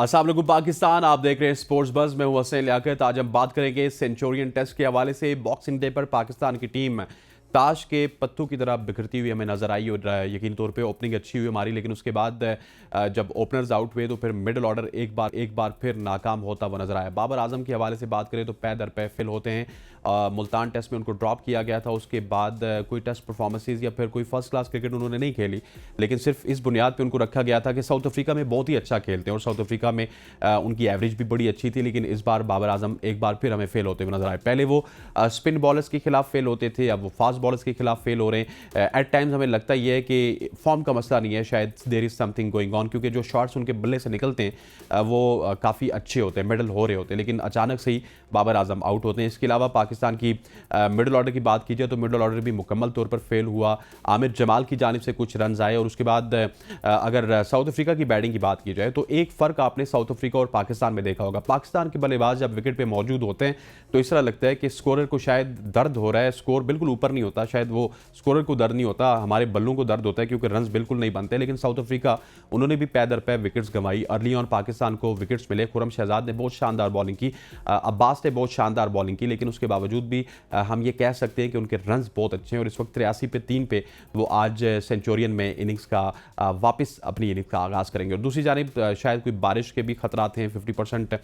अस्सलाम वालेकुम पाकिस्तान, आप देख रहे हैं स्पोर्ट्स बज़। मैं हूं हसन लियाकत। आज हम बात करेंगे सेंचुरियन टेस्ट के हवाले से। बॉक्सिंग डे पर पाकिस्तान की टीम ताश के पत्तों की तरह बिखरती हुई हमें नजर आई और यकीन तौर पे ओपनिंग अच्छी हुई हमारी, लेकिन उसके बाद जब ओपनर्स आउट हुए तो फिर मिडिल ऑर्डर एक बार फिर नाकाम होता हुआ नजर आया। बाबर आजम के हवाले से बात करें तो पै दर पै फिल होते हैं। मुल्तान टेस्ट में उनको ड्रॉप किया गया था, उसके बाद कोई टेस्ट परफॉर्मेंसेज या फिर कोई फर्स्ट क्लास क्रिकेट उन्होंने नहीं खेली, लेकिन सिर्फ इस बुनियाद पर उनको रखा गया था कि साउथ अफ्रीका में बहुत ही अच्छा खेलते हैं और साउथ अफ्रीका में उनकी एवरेज भी बड़ी अच्छी थी। लेकिन इस बार बाबर आजम एक बार फिर हमें फेल होते हुए नजर आए। पहले वो स्पिन बॉलर्स के खिलाफ फेल होते थे, अब वो फास्ट बॉलर्स के खिलाफ फेल हो रहे हैं। एट टाइम्स हमें लगता ही है कि फॉर्म का मसला नहीं है, शायद there is something going on, क्योंकि जो शॉट्स उनके बल्ले से निकलते हैं वो काफ़ी अच्छे होते हैं, मिडल हो रहे होते हैं, लेकिन अचानक से ही बाबर आजम आउट होते हैं। इसके अलावा पाकिस्तान की मिडिल ऑर्डर की बात की जाए तो मिडिल ऑर्डर भी मुकम्मल तौर पर फेल हुआ। आमिर जमाल की जानिब से कुछ रन आए और उसके बाद अगर साउथ अफ्रीका की बैटिंग की बात की जाए तो एक फ़र्क आपने साउथ अफ्रीका और पाकिस्तान में देखा होगा। पाकिस्तान के बल्लेबाज जब विकेट पे मौजूद होते हैं तो इस तरह लगता है कि स्कोरर को शायद दर्द हो रहा है, स्कोर बिल्कुल ऊपर नहीं होता, शायद वो स्कोरर को दर्द नहीं होता, हमारे बल्लों को दर्द होता है क्योंकि रन्स बिल्कुल नहीं बनते। लेकिन साउथ अफ्रीका उन्होंने भी पै दर पै विकेट्स गंवाई। अर्ली ऑन पाकिस्तान को विकेट्स मिले, खुरम शहजाद ने बहुत शानदार बॉलिंग की, अब्बास ने बहुत शानदार बॉलिंग की, लेकिन उसके बावजूद भी हम ये कह सकते हैं कि उनके रन्स बहुत अच्छे हैं और इस वक्त 83 पे 3 पे वो आज सेंचुरियन में इनिंग्स का वापस अपनी इनिंग्स का आगाज़ करेंगे। और दूसरी जानिब शायद कोई बारिश के भी खतरात हैं, 50%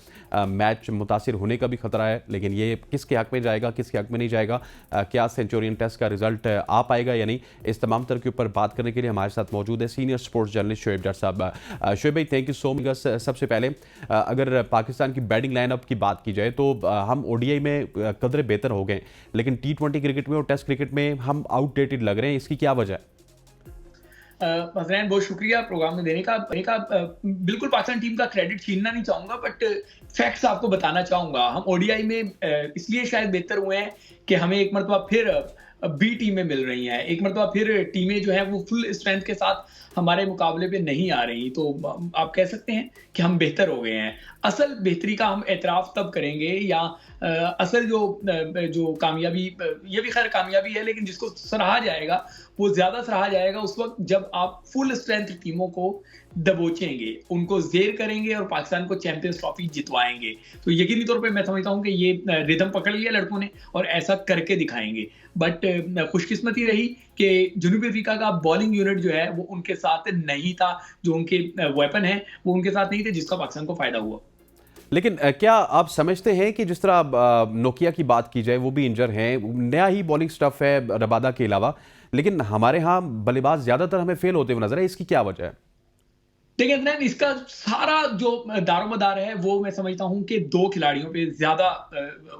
मैच मुतासिर होने का भी खतरा है, लेकिन ये किसके हक में जाएगा किसके हक में नहीं जाएगा, क्या सेंचुरियन टेस्ट का रिजल्ट आ पाएगा या नहीं, इस तमाम तरह के ऊपर बात करने के लिए हमारे साथ मौजूद है सीनियर स्पोर्ट्स जर्नलिस्ट शोएब जट साहब। शोएब भाई, थैंक यू सो मच। सबसे पहले अगर पाकिस्तान की बैटिंग लाइनअप की बात की जाए तो हम ओडीआई में कदरे बेहतर हो गए, लेकिन टी20 क्रिकेट में और टेस्ट क्रिकेट में हम आउटडेटेड लग रहे हैं, इसकी क्या वजह है? हसनैन, बहुत शुक्रिया प्रोग्राम में देने का। बिल्कुल पाकिस्तान टीम का क्रेडिट छीनना नहीं चाहूंगा, बट फैक्ट्स आपको बताना चाहूंगा। हम ओडीआई में इसलिए शायद बेहतर हुए हैं कि हमें एक मरतबा फिर बी टीमें मिल रही हैं, एक मरतबा फिर टीमें जो है वो फुल स्ट्रेंथ के साथ हमारे मुकाबले पे नहीं आ रही, तो आप कह सकते हैं कि हम बेहतर हो गए हैं। असल बेहतरी का हम एतराफ़ तब करेंगे या असल जो कामयाबी, ये भी खैर कामयाबी है, लेकिन जिसको सराहा जाएगा वो ज़्यादा सराहा जाएगा उस वक्त जब आप फुल स्ट्रेंथ टीमों को दबोचेंगे, उनको ज़ेर करेंगे और पाकिस्तान को चैंपियंस ट्रॉफी जितवाएंगे। तो यकीनी तौर पे मैं समझता हूँ कि ये रिदम पकड़ लिया लड़कों ने और ऐसा करके दिखाएंगे। बट खुशकिस्मती रही कि जनूबी अफ्रीका का बॉलिंग यूनिट जो है वो उनके साथ नहीं था, जो उनके वेपन है वो उनके साथ नहीं थे, जिसका पाकिस्तान को फायदा हुआ। लेकिन क्या आप समझते हैं कि जिस तरह नोकिया की बात की जाए वो भी इंजर हैं, नया ही बॉलिंग स्टफ है रबादा के अलावा, लेकिन हमारे यहाँ बल्लेबाज ज़्यादातर हमें फेल होते हुए नजर है, इसकी क्या वजह है? देखिए अदनान, इसका सारा जो दारोमदार है वो मैं समझता हूं कि दो खिलाड़ियों पे ज्यादा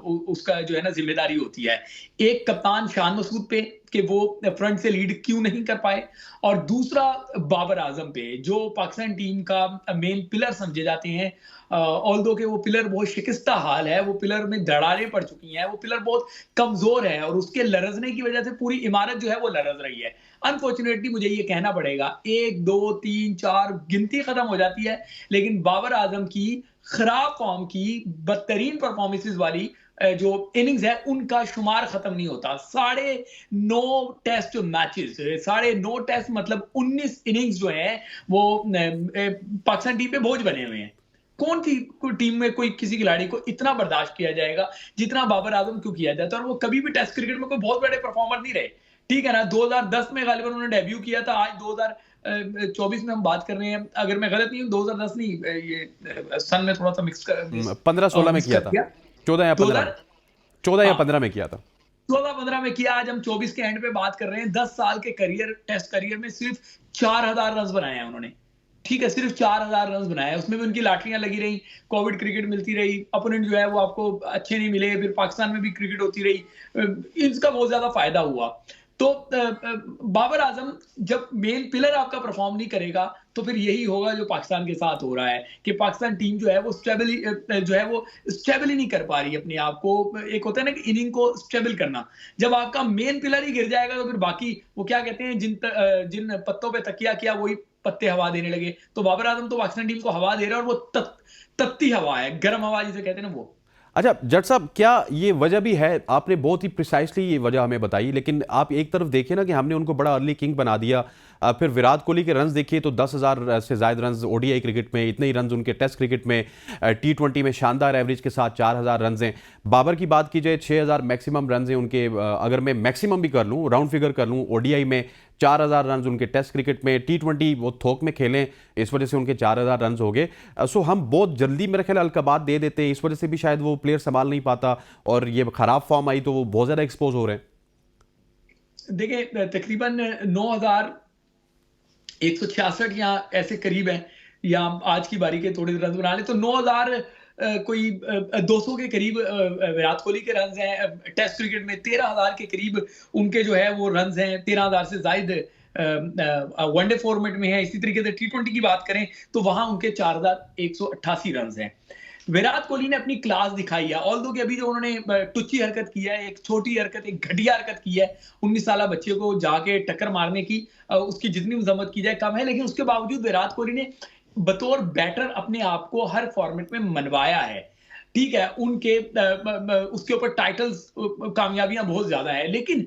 उसका जो है ना जिम्मेदारी होती है। एक कप्तान शान मसूद पे कि वो फ्रंट से लीड क्यों नहीं कर पाए, और दूसरा बाबर आजम पे जो पाकिस्तान टीम का मेन पिलर समझे जाते हैं। ऑल्दो के वो पिलर बहुत शिकस्ता हाल है, वो पिलर में दरारें पड़ चुकी हैं, वो पिलर बहुत कमजोर है और उसके लरजने की वजह से पूरी इमारत जो है वो लरज रही है। अनफॉर्चुनेटली मुझे ये कहना पड़ेगा, 1 2 3 4 गिनती खत्म हो जाती है, लेकिन बाबर आजम की खराब फॉर्म की बदतरीन परफॉर्मेंसेस वाली जो इनिंग्स है उनका शुमार खत्म नहीं होता। 9.5 टेस्ट मैचेस, 9.5 टेस्ट मतलब 19 इनिंग्स जो है वो पाकिस्तान टीम पे बोझ बने हुए हैं। कौन सी टीम में कोई किसी खिलाड़ी को इतना बर्दाश्त किया जाएगा जितना बाबर आजम क्यों किया जाता है? और वो कभी भी टेस्ट क्रिकेट में कोई बहुत बड़े परफॉर्मर नहीं रहे, ठीक है ना। 2010 में गालिबन उन्होंने डेब्यू किया था, आज 2024 में हम बात कर रहे हैं, अगर मैं गलत नहीं हूँ 2010 नहीं, ये सन में थोड़ा सा मिक्स कर 15-16 में किया था, 14 या 15 14 या 15 में किया था, 16-15 में किया। आज हम 24 के एंड पे बात कर रहे हैं। 10 साल के करियर, टेस्ट करियर में सिर्फ 4000 रन बनाए हैं उन्होंने, ठीक है, सिर्फ 4000 रन बनाए। उसमें भी उनकी लाटरियां लगी रही, कोविड क्रिकेट मिलती रही, अपोनेंट जो है वो आपको अच्छे नहीं मिले, फिर पाकिस्तान में भी क्रिकेट होती रही, इसका बहुत ज्यादा फायदा हुआ। तो बाबर आजम जब मेन पिलर आपका परफॉर्म नहीं करेगा तो फिर यही होगा जो पाकिस्तान के साथ हो रहा है कि पाकिस्तान टीम जो है वो स्टेबल ही नहीं कर पा रही अपने आप को। एक होता है ना कि इनिंग को स्टेबल करना, जब आपका मेन पिलर ही गिर जाएगा तो फिर बाकी वो क्या कहते हैं, जिन पत्तों पे तकिया किया वही पत्ते हवा देने लगे। तो बाबर आजम तो पाकिस्तान टीम को हवा दे रहा है और वो तत्ती हवा है, गर्म हवा जिसे कहते हैं ना वो। अच्छा जट साहब, क्या ये वजह भी है? आपने बहुत ही प्रिसाइसली ये वजह हमें बताई, लेकिन आप एक तरफ देखिए ना कि हमने उनको बड़ा अर्ली किंग बना दिया, फिर विराट कोहली के रन्स देखिए तो 10,000 से ज़्यादा रन्स ओडीआई क्रिकेट में, इतने ही रन्स उनके टेस्ट क्रिकेट में, T20 में शानदार एवरेज के साथ 4,000 रन्स हैं। बाबर की बात की जाए 6,000 मैक्सिमम रन्स हैं उनके, अगर मैं मैक्सिमम भी कर लूँ, राउंड फिगर कर लूँ, ओडीआई में 4,000 रन उनके टेस्ट क्रिकेट में, T20 वो थोक में खेलें इस वजह से उनके 4,000 रन हो गए। सो हम बहुत जल्दी मेरे ख्याल अलकबात दे देते हैं, इस वजह से भी शायद वो प्लेयर संभाल नहीं पाता और ये खराब फॉर्म आई तो वो बहुत ज़्यादा एक्सपोज हो रहे हैं। देखिए तकरीबन 9,166 या ऐसे करीब है, या आज की बारी के थोड़े रन बना ले तो 9,000 कोई 200 के करीब विराट कोहली के रन्स हैं। टेस्ट क्रिकेट में 13,000 के करीब उनके जो है वो रन्स हैं, 13,000 से ज्यादा वनडे फॉर्मेट में है। इसी तरीके से T20 की बात करें तो वहां उनके 4,188 रन्स हैं। विराट कोहली ने अपनी क्लास दिखाई है, ऑल्दो कि अभी जो उन्होंने टुच्ची हरकत की है, एक छोटी हरकत, एक घटिया हरकत की है 19 साल बच्चे को जाके टक्कर मारने की, उसकी जितनी मजम्मत की जाए कम है, लेकिन उसके बावजूद विराट कोहली ने बतौर बैटर अपने आप को हर फॉर्मेट में मनवाया है। ठीक है, उनके उसके ऊपर टाइटल्स, कामयाबियां बहुत ज्यादा है, लेकिन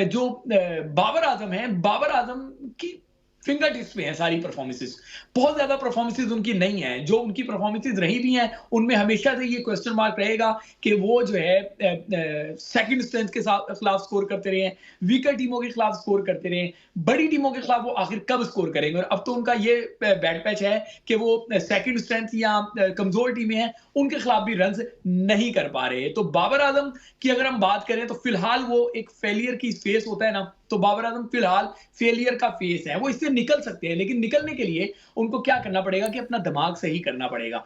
जो बाबर आजम है, बाबर आजम की फिंगर टिप्स पे हैं सारी परफॉर्मेंसेस। बहुत ज्यादा परफॉर्मेंसेस उनकी नहीं है, जो उनकी परफॉर्मेंसेस रही भी हैं उनमें हमेशा से ये क्वेश्चन मार्क रहेगा कि वो जो है सेकंड स्ट्रेंथ के खिलाफ स्कोर करते रहे हैं, वीकर टीमों के खिलाफ स्कोर करते रहे, बड़ी टीमों के खिलाफ वो आखिर कब स्कोर करेंगे। और अब तो उनका ये बैड पैच है कि वो सेकंड स्ट्रेंथ या कमजोर टीमें हैं उनके खिलाफ भी रन नहीं कर पा रहे। तो बाबर आजम की अगर हम बात करें तो फिलहाल वो एक फेलियर की फेस होता है ना, तो बाबर आजम फिलहाल फेलियर का फेस है। वो इससे निकल सकते हैं, लेकिन निकलने के लिए उनको क्या करना पड़ेगा कि अपना दिमाग सही करना पड़ेगा।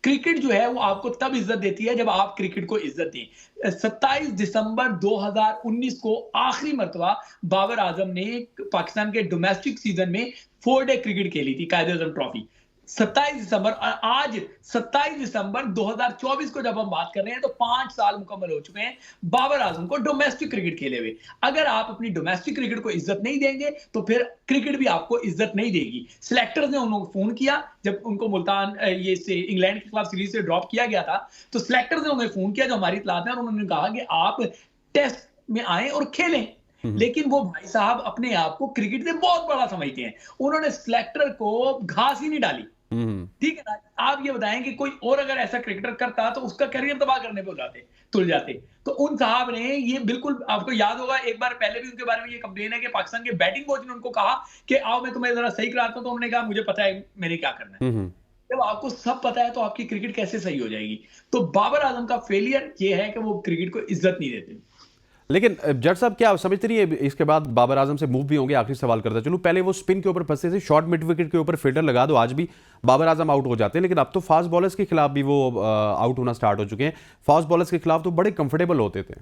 क्रिकेट जो है वो आपको तब इज्जत देती है जब आप क्रिकेट को इज्जत दें। 27 दिसंबर 2019 को आखिरी मर्तबा बाबर आजम ने पाकिस्तान के डोमेस्टिक सीजन में 4 डे क्रिकेट खेली थी, कायदे-ए-आज़म ट्रॉफी। 27 दिसंबर, आज 27 दिसंबर 2024 को जब हम बात कर रहे हैं तो 5 साल मुकम्मल हो चुके हैं बाबर आजम को डोमेस्टिक क्रिकेट खेले हुए। अगर आप अपनी डोमेस्टिक क्रिकेट को इज्जत नहीं देंगे तो फिर क्रिकेट भी आपको इज्जत नहीं देगी। सिलेक्टर्स ने उनको फोन किया जब उनको मुल्तान ये से इंग्लैंड के खिलाफ सीरीज से ड्रॉप किया गया था, तो सिलेक्टर्स ने उन्हें फोन किया जो हमारी इत्तलात है, और उन्होंने कहा कि आप टेस्ट में आए और खेलें। लेकिन वो भाई साहब अपने आप को क्रिकेट से बहुत बड़ा समझते हैं, उन्होंने सिलेक्टर को घास ही नहीं डाली। ठीक है ना, आप ये बताएं कि कोई और अगर ऐसा क्रिकेटर करता तो उसका करियर तबाह करने पे तुल जाते। तो उन साहब ने ये बिल्कुल, आपको याद होगा एक बार पहले भी उनके बारे में ये कंप्लेन है कि पाकिस्तान के बैटिंग कोच ने उनको कहा कि आओ मैं तुम्हें जरा सही कराता हूं, तो उन्होंने कहा मुझे पता है मैंने क्या करना है। जब आपको सब पता है तो आपकी क्रिकेट कैसे सही हो जाएगी। तो बाबर आजम का फेलियर ये है कि वो क्रिकेट को इज्जत नहीं देते। लेकिन जज साहब क्या समझते नहीं है इसके बाद बाबर आजम से मूव भी होंगे? आखिरी सवाल करता चलो, पहले वो स्पिन के ऊपर फंसते थे, शॉर्ट मिड विकेट के ऊपर फील्डर लगा दो आज भी बाबर आजम आउट हो जाते हैं, लेकिन अब तो फास्ट बॉलर्स के खिलाफ भी वो आउट होना स्टार्ट हो चुके हैं। फास्ट बॉलर्स के खिलाफ तो बड़े कंफर्टेबल होते थे।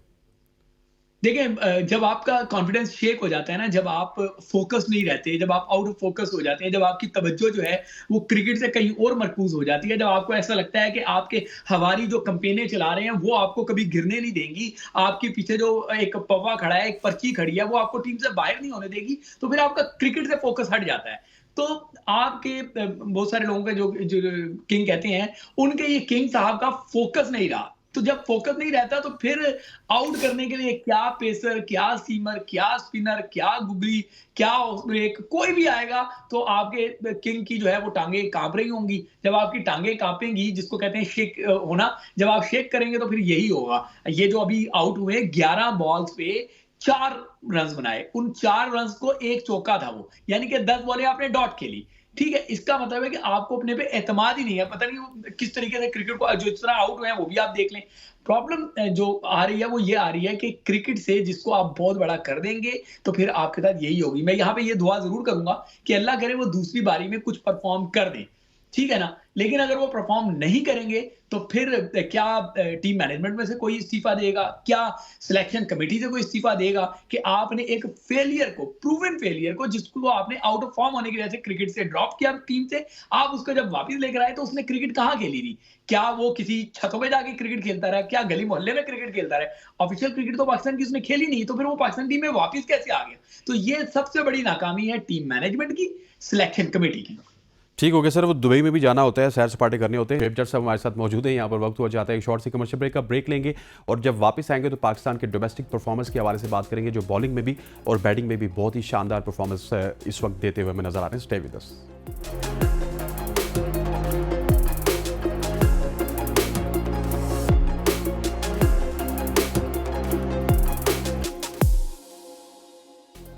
देखिए जब आपका कॉन्फिडेंस शेक हो जाता है ना, जब आप फोकस नहीं रहते, जब आप आउट ऑफ फोकस हो जाते हैं, जब आपकी तवज्जो जो है वो क्रिकेट से कहीं और मरकूज हो जाती है, जब आपको ऐसा लगता है कि आपके हवारी जो कंपेनें चला रहे हैं वो आपको कभी गिरने नहीं देंगी, आपके पीछे जो एक पवा खड़ा है, एक पर्ची खड़ी है, वो आपको टीम से बाहर नहीं होने देगी, तो फिर आपका क्रिकेट से फोकस हट जाता है। तो आपके बहुत सारे लोगों के जो किंग कहते हैं, उनके ये किंग साहब का फोकस नहीं रहा। तो जब फोकस नहीं रहता तो फिर आउट करने के लिए क्या पेसर, क्या सीमर, क्या स्पिनर, क्या गुगली, क्या ब्रेक, कोई भी आएगा तो आपके किंग की जो है वो टांगे कांप रही होंगी। जब आपकी टांगे कांपेंगी, जिसको कहते हैं शेक होना, जब आप शेक करेंगे तो फिर यही होगा। ये जो अभी आउट हुए 11 बॉल्स पे 4 रन बनाए, उन 4 रन को एक चौका था वो, यानी कि 10 बॉलें आपने डॉट खेली। ठीक है, इसका मतलब है कि आपको अपने पे एतमाद ही नहीं है। पता नहीं किस तरीके से क्रिकेट को जो इस तरह आउट हुए हैं वो भी आप देख लें। प्रॉब्लम जो आ रही है वो ये आ रही है कि क्रिकेट से जिसको आप बहुत बड़ा कर देंगे तो फिर आपके साथ यही होगी। मैं यहाँ पे ये दुआ जरूर करूंगा कि अल्लाह करे वो दूसरी बारी में कुछ परफॉर्म कर दें, ठीक है ना, लेकिन अगर वो परफॉर्म नहीं करेंगे तो फिर क्या टीम मैनेजमेंट में से कोई इस्तीफा देगा, क्या सिलेक्शन कमेटी से कोई इस्तीफा देगा कि आपने एक फेलियर को, प्रूवन फेलियर को, जिसको आपने आउट ऑफ फॉर्म होने की वजह से क्रिकेट से ड्रॉप किया टीम से, आप उसको जब वापस लेकर आए तो उसने क्रिकेट कहाँ खेली थी? क्या वो किसी छतों पे जाके क्रिकेट खेलता रहा? क्या गली मोहल्ले में क्रिकेट खेलता रहा? ऑफिशियल क्रिकेट तो पाकिस्तान की उसने खेली नहीं, तो फिर वो पाकिस्तान टीम में वापस कैसे आ गया? तो ये सबसे बड़ी नाकामी है टीम मैनेजमेंट की, सिलेक्शन कमेटी की। ठीक हो गया सर, वो दुबई में भी जाना होता है, सैर सपाटे करने होते हैं। वेब जज साहब हमारे साथ मौजूद हैं यहाँ पर। वक्त हो जाता है एक शॉर्ट सी कमर्शियल ब्रेक का, ब्रेक लेंगे और जब वापस आएंगे तो पाकिस्तान के डोमेस्टिक परफॉर्मेंस के हवाले से बात करेंगे, जो बॉलिंग में भी और बैटिंग में भी बहुत ही शानदार परफॉर्मेंस इस वक्त देते हुए हमें नजर आ रहे हैं। Stay with us.